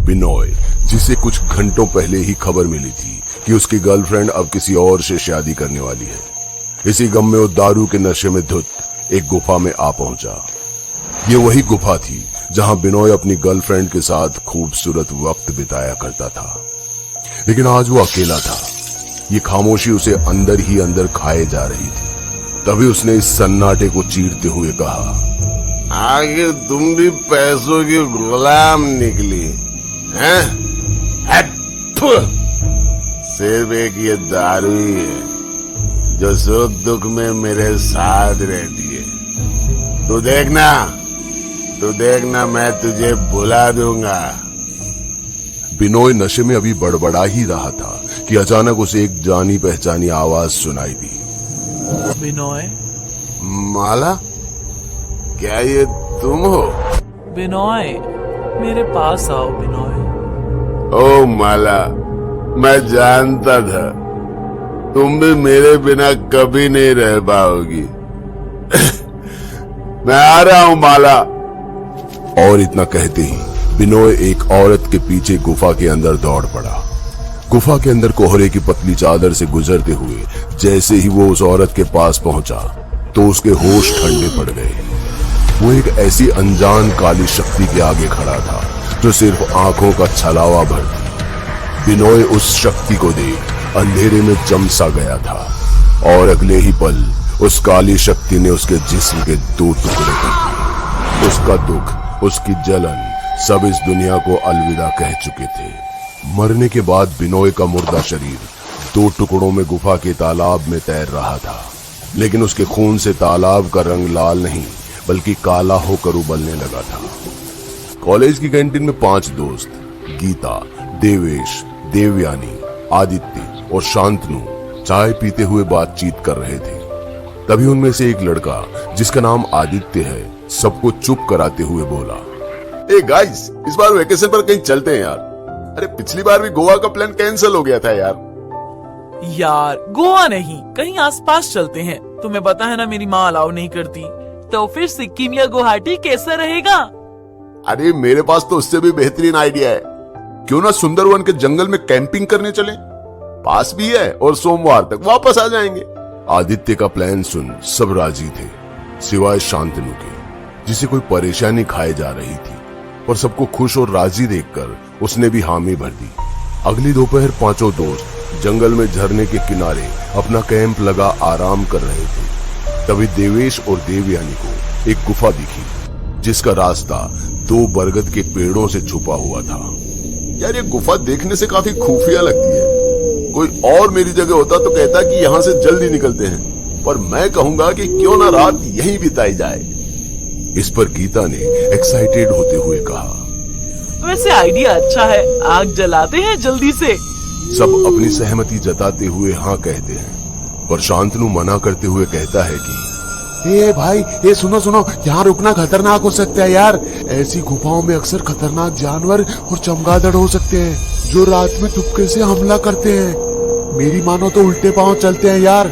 बिनोय, जिसे कुछ घंटों पहले ही खबर मिली थी कि उसकी गर्लफ्रेंड अब किसी और से शादी करने वाली है, इसी गम में वो दारू के नशे में धुत एक गुफा में आ पहुंचा। ये वही गुफा थी जहां बिनोय अपनी गर्लफ्रेंड के साथ खूबसूरत वक्त बिताया करता था, लेकिन आज वो अकेला था। ये खामोशी उसे अंदर ही अंदर खाए जा रही थी। तभी उसने इस सन्नाटे को चीरते हुए कहा, आगे तुम भी पैसों की गुलाम निकली हैं? सिर्फ एक ये दारू ही है जो सुख दुख में मेरे साथ रहती है। तू देखना मैं तुझे बुला दूंगा। बिनोय नशे में अभी बड़बड़ा ही रहा था कि अचानक उसे एक जानी पहचानी आवाज सुनाई दी। बिनोय, माला, क्या ये तुम हो? बिनोय, मेरे पास आओ बिनोय। ओ माला, मैं जानता था तुम भी मेरे बिना कभी नहीं रह पाओगी। मैं आ रहा हूँ माला। और इतना कहते ही बिनोय एक औरत के पीछे गुफा के अंदर दौड़ पड़ा। गुफा के अंदर कोहरे की पतली चादर से गुजरते हुए जैसे ही वो उस औरत के पास पहुंचा तो उसके होश ठंडे पड़ गए। वो एक ऐसी अनजान काली शक्ति के आगे खड़ा था जो सिर्फ आंखों का छलावा भरती। बिनोय उस शक्ति को देख अंधेरे में जम सा गया था और अगले ही पल उस काली शक्ति ने उसके जिस्म के 2 टुकड़े कर दिए। उसका दुख, उसकी जलन सब इस दुनिया को अलविदा कह चुके थे। मरने के बाद बिनोय का मुर्दा शरीर 2 टुकड़ों में गुफा के तालाब में तैर रहा था, लेकिन उसके खून से तालाब का रंग लाल नहीं बल्कि काला होकर उबलने लगा था। कॉलेज की कैंटीन में 5 दोस्त गीता, देवेश, देवयानी, आदित्य और शांतनु चाय पीते हुए बातचीत कर रहे थे। तभी उनमें से एक लड़का जिसका नाम आदित्य है सबको चुप कराते हुए बोला, ए गाइस, इस बार वेकेशन पर कहीं चलते हैं यार। अरे पिछली बार भी गोवा का प्लान कैंसिल हो गया था यार। गोवा नहीं, कहीं आसपास चलते हैं। तुम्हें पता है ना मेरी माँ अलाउ नहीं करती। तो फिर सिक्किम या गुवाहाटी कैसा रहेगा? अरे मेरे पास तो उससे भी बेहतरीन आइडिया है। क्यों ना सुंदरवन के जंगल में कैंपिंग करने चले? पास भी है और सोमवार तक वापस आ जाएंगे। आदित्य का प्लान सुन सब राजी थे सिवाय शांतनु के, जिसे कोई परेशानी खाए जा रही थी। पर सबको खुश और राजी देखकर उसने भी हामी भर दी। अगली दोपहर 5 दोस्त जंगल में झरने के किनारे अपना कैंप लगा आराम कर रहे थे। तभी देवेश और देवयानी को एक गुफा दिखी जिसका रास्ता 2 बरगद के पेड़ों से छुपा हुआ था। यार ये गुफा देखने से काफी खुफिया लगती है। कोई और मेरी जगह होता तो कहता कि यहाँ से जल्दी निकलते हैं, पर मैं कहूंगा कि क्यों ना रात यहीं बिताई जाए। इस पर गीता ने एक्साइटेड होते हुए कहा, वैसे आइडिया अच्छा है, आग जलाते हैं जल्दी से। सब अपनी सहमति जताते हुए हाँ कहते हैं, पर शांतनु मना करते हुए कहता है कि ए भाई, ये सुनो, यहाँ रुकना खतरनाक हो सकता है यार। ऐसी गुफाओं में अक्सर खतरनाक जानवर और चमगादड़ हो सकते हैं जो रात में चुपके से हमला करते हैं। मेरी मानो तो उल्टे पांव चलते हैं यार।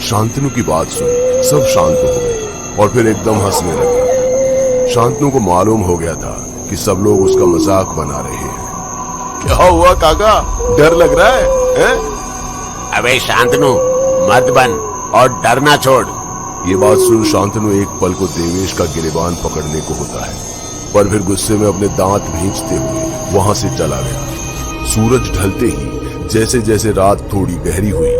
शांतनु की बात सुन सब शांत हो गए और फिर एकदम हंसने लगे। शांतनु को मालूम हो गया था कि सब लोग उसका मजाक बना रहे हैं। क्या हुआ काका, डर लग रहा है? अबे शांतनु, मत बन और डरना छोड़। ये बात सुन शांतनु एक पल को देवेश का गिरेबान पकड़ने को होता है, पर फिर गुस्से में अपने दांत भींचते हुए वहां से चला गया। सूरज ढलते ही जैसे जैसे रात थोड़ी गहरी हुई,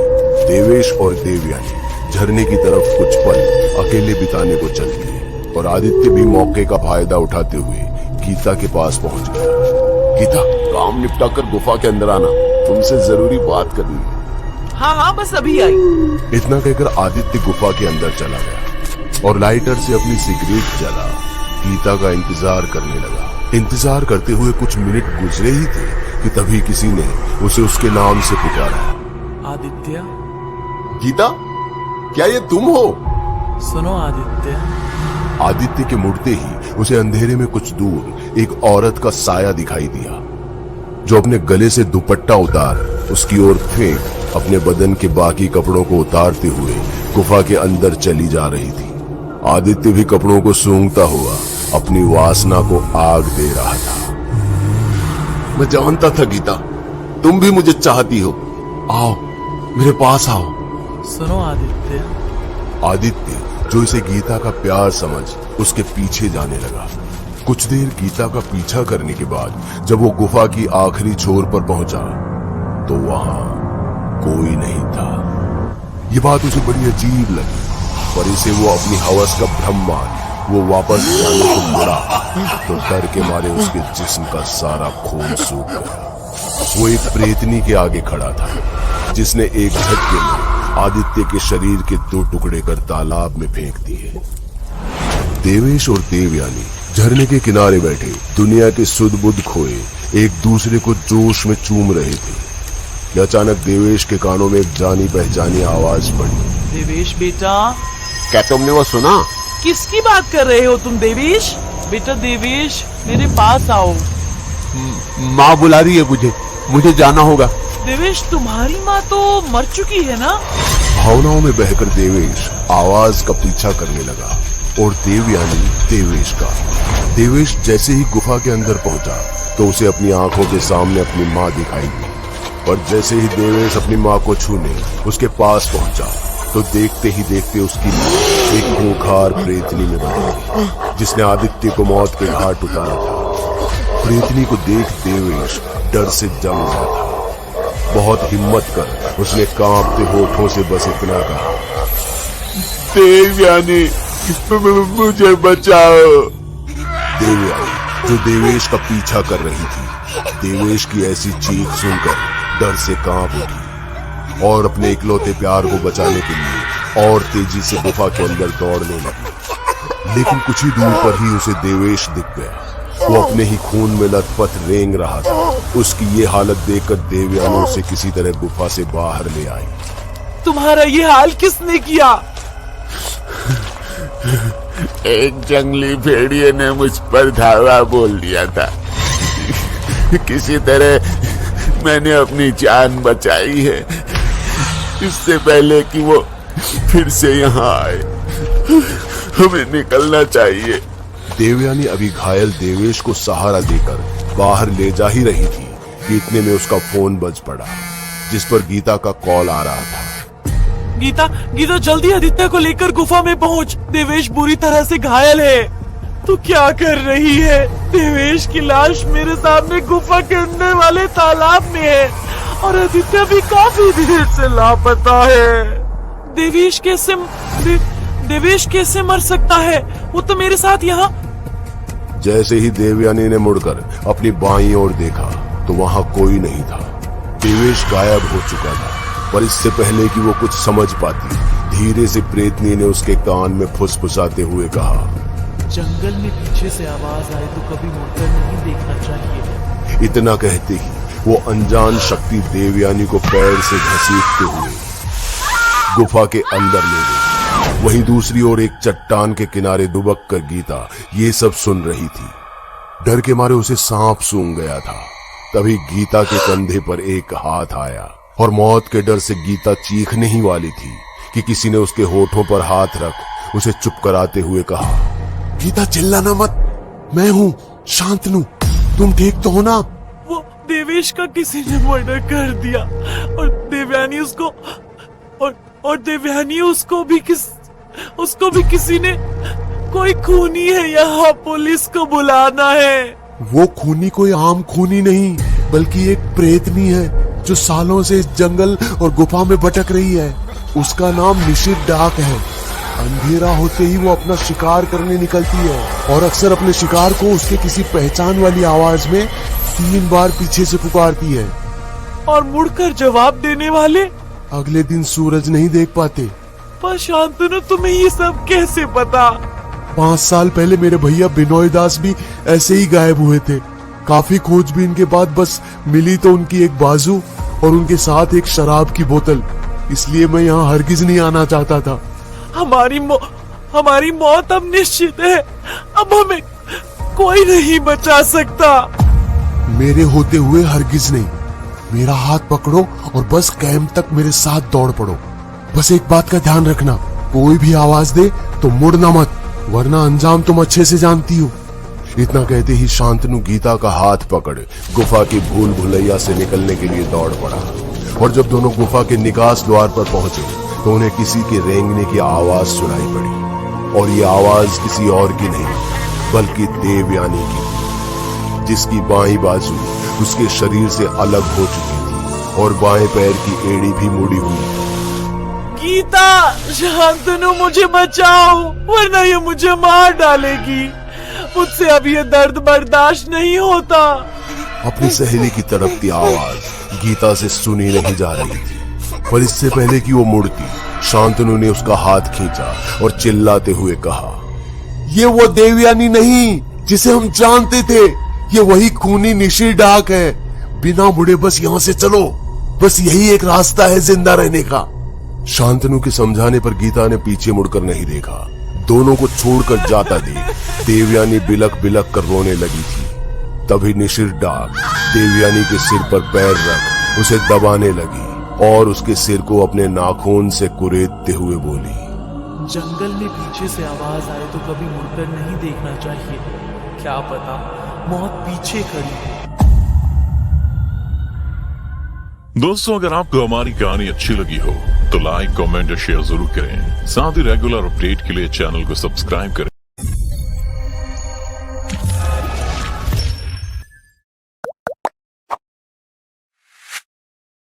देवेश और देवयानी झरने की तरफ कुछ पल अकेले बिताने को चल दिए और आदित्य भी मौके का फायदा उठाते हुए गीता के पास पहुंच गया। गीता, काम निपटाकर गुफा के अंदर आना, तुमसे जरूरी बात करनी है। हाँ, बस अभी आई। इतना कहकर आदित्य गुफा के अंदर चला गया और लाइटर से अपनी सिगरेट जला गीता का इंतजार करने लगा। इंतजार करते हुए कुछ मिनट गुजरे ही थे कि तभी किसी ने उसे उसके नाम से पुकारा, आदित्य। गीता, क्या ये तुम हो? सुनो आदित्य। आदित्य के मुड़ते ही उसे अंधेरे में कुछ दूर एक औरत का साया दिखाई दिया जो अपने गले से दुपट्टा उतार उसकी ओर फेंक अपने बदन के बाकी कपड़ों को उतारते हुए गुफा के अंदर चली जा रही थी। आदित्य भी कपड़ों को सूंघता हुआ अपनी वासना को आग दे रहा था। मैं जानता था गीता, तुम भी मुझे चाहती हो। आओ, मेरे पास आओ। सुनो आदित्य। आदित्य, जो इसे गीता का प्यार समझ, उसके पीछे जाने लगा। कुछ देर गीता का पीछा करने के बाद जब वो गुफा की आखिरी छोर पर पहुंचा तो वहां कोई नहीं था। ये बात उसे बड़ी अजीब लगी, पर इसे वो अपनी हवस का भ्रम मान वो वापस जाने को मुड़ा तो डर के मारे उसके जिस्म का सारा खून सूख गया। वो एक प्रेतनी के आगे खड़ा था, जिसने एक झटके में आदित्य के शरीर के 2 टुकड़े कर तालाब में फेंक दिए। देवेश और देवयानी झरने के किनारे बैठे दुनिया के सुध बुध खोए एक दूसरे को जोश में चूम रहे थे कि अचानक देवेश के कानों में एक जानी पहचानी आवाज पड़ी। देवेश बेटा। क्या तुमने वो सुना? किसकी बात कर रहे हो तुम देवेश? बेटा देवेश, मेरे पास आओ। माँ बुला रही है मुझे जाना होगा। देवेश, तुम्हारी माँ तो मर चुकी है ना? भावनाओं में बहकर देवेश आवाज का पीछा करने लगा और देवयानी देवेश का। देवेश जैसे ही गुफा के अंदर पहुंचा तो उसे अपनी आंखों के सामने अपनी माँ दिखाई दी, पर जैसे ही देवेश अपनी माँ को छूने उसके पास पहुंचा तो देखते ही देखते उसकी माँ एक खूंखार प्रेतनी में बदल गई, जिसने आदित्य को मौत के घाट उतारा था। प्रेतनी को देख देवेश डर से जम गया था। बहुत हिम्मत कर उसने कांपते होठों से बस इतना कहा, देवयानी, मुझे बचाओ। देवयानी, जो देवेश का पीछा कर रही थी, देवेश की ऐसी चीख सुनकर डर से कांप उठी और अपने इकलौते प्यार को बचाने के लिए और तेजी से गुफा के अंदर दौड़ने लगी। लेकिन कुछ ही दूर पर ही उसे देवेश दिख गया। वो अपने ही खून में लथपथ रेंग रहा था। उसकी ये हालत देखकर देवयानी उसे किसी तरह गुफा से बाहर ले आई। तुम्हारा ये हाल किसने किया? एक जंगली भेड़िए ने मुझ पर धावा बोल दिया था। किसी तरह मैंने अपनी जान बचाई है, इससे पहले कि वो फिर से यहाँ आए। हमें निकलना चाहिए। देवयानी अभी घायल देवेश को सहारा देकर बाहर ले जा ही रही थी कि इतने में उसका फोन बज पड़ा, जिस पर गीता का कॉल आ रहा था। गीता, गीता जल्दी आदित्य को लेकर गुफा में पहुंच। देवेश बुरी तरह से घायल है। तू क्या कर रही है? देवेश की लाश मेरे सामने गुफा के अंदर वाले तालाब में है और आदित्य भी काफी देर से लापता है। देवेश कैसे मर सकता है? वो तो मेरे साथ यहाँ। जैसे ही देवयानी ने मुड़कर अपनी बाईं ओर देखा तो वहां कोई नहीं था। देवेश गायब हो चुका था, पर इससे पहले कि वो कुछ समझ पाती, धीरे से प्रेतनी ने उसके कान में फुसफुसाते हुए कहा, जंगल में पीछे से आवाज आए तो कभी मुड़कर नहीं देखना चाहिए। इतना कहते ही वो अनजान शक्ति देवयानी को पैर से घसीटते हुए गुफा के अंदर ले गई। वहीं दूसरी ओर एक चट्टान के किनारे दुबक कर गीता ये सब सुन रही थी। डर के मारे उसे सांप सूंघ गया था। तभी गीता के कंधे पर एक हाथ आया और मौत के डर से गीता चीखने ही वाली थी कि किसी ने उसके होठों पर हाथ रख उसे चुप कराते हुए कहा, गीता चिल्लाना मत, मैं हूँ शांतनु, तुम ठीक तो हो ना? वो देवेश का किसी ने मर्डर कर दिया और देवयानी उसको भी किसी ने, कोई खूनी है यहाँ, पुलिस को बुलाना है। वो खूनी कोई आम खूनी नहीं, बल्कि एक प्रेतनी है जो सालों से इस जंगल और गुफा में भटक रही है। उसका नाम निशित डाक है। अंधेरा होते ही वो अपना शिकार करने निकलती है और अक्सर अपने शिकार को उसके किसी पहचान वाली आवाज में 3 बार पीछे से पुकारती है। और मुड़कर जवाब देने वाले अगले दिन सूरज नहीं देख पाते। पर शांतनु, तुम्हें ये सब कैसे पता? 5 साल पहले मेरे भैया बिनोय दास भी ऐसे ही गायब हुए थे। काफी खोजबीन के बाद बस मिली तो उनकी एक बाजू और उनके साथ एक शराब की बोतल। इसलिए मैं यहाँ हरगिज नहीं आना चाहता था। हमारी मौत अब निश्चित है। अब हमें कोई नहीं बचा सकता। मेरे होते हुए हरगिज नहीं। मेरा हाथ पकड़ो और बस कैंप तक मेरे साथ दौड़ पड़ो। बस एक बात का ध्यान रखना, कोई भी आवाज दे तो मुड़ना मत। वरना अंजाम तुम अच्छे से जानती हो। इतना कहते ही शांतनु गीता का हाथ पकड़ गुफा की भूल भुलैया से निकलने के लिए दौड़ पड़ा। और जब दोनों गुफा के निकास द्वार पर पहुंचे तो उन्हें किसी के रेंगने की आवाज सुनाई पड़ी। और ये आवाज किसी और की नहीं बल्कि देवयानी की थी, जिसकी बाईं बाजू उसके शरीर से अलग हो चुकी थी और बाएं पैर की एड़ी भी मुड़ी हुई थी। गीता, शांतनु मुझे बचाओ वरना ये मुझे मार डालेगी। मुझसे अब ये दर्द बर्दाश्त नहीं होता। अपनी सहेली की तड़पती आवाज गीता से सुनी नहीं जा रही थी, पर इससे पहले कि वो मुड़ती, शांतनु ने उसका हाथ खींचा और चिल्लाते हुए कहा, ये वो देवयानी नहीं जिसे हम जानते थे। ये वही खूनी निशिर डाक है। बिना मुड़े बस यहाँ से चलो, बस यही एक रास्ता है जिंदा रहने का। शांतनु के समझाने पर गीता ने पीछे मुड़कर नहीं देखा। दोनों को छोड़कर जाता देख देवयानी बिलक बिलक कर रोने लगी थी। तभी निशिर डाक देवयानी के सिर पर पैर रख उसे दबाने लगी और उसके सिर को अपने नाखून से कुरेदते हुए बोली, जंगल में पीछे से आवाज आए तो कभी मुड़कर नहीं देखना चाहिए। क्या पता मौत पीछे खड़ी है। दोस्तों, अगर आपको हमारी कहानी अच्छी लगी हो तो लाइक, कमेंट और शेयर जरूर करें। साथ ही रेगुलर अपडेट के लिए चैनल को सब्सक्राइब करें।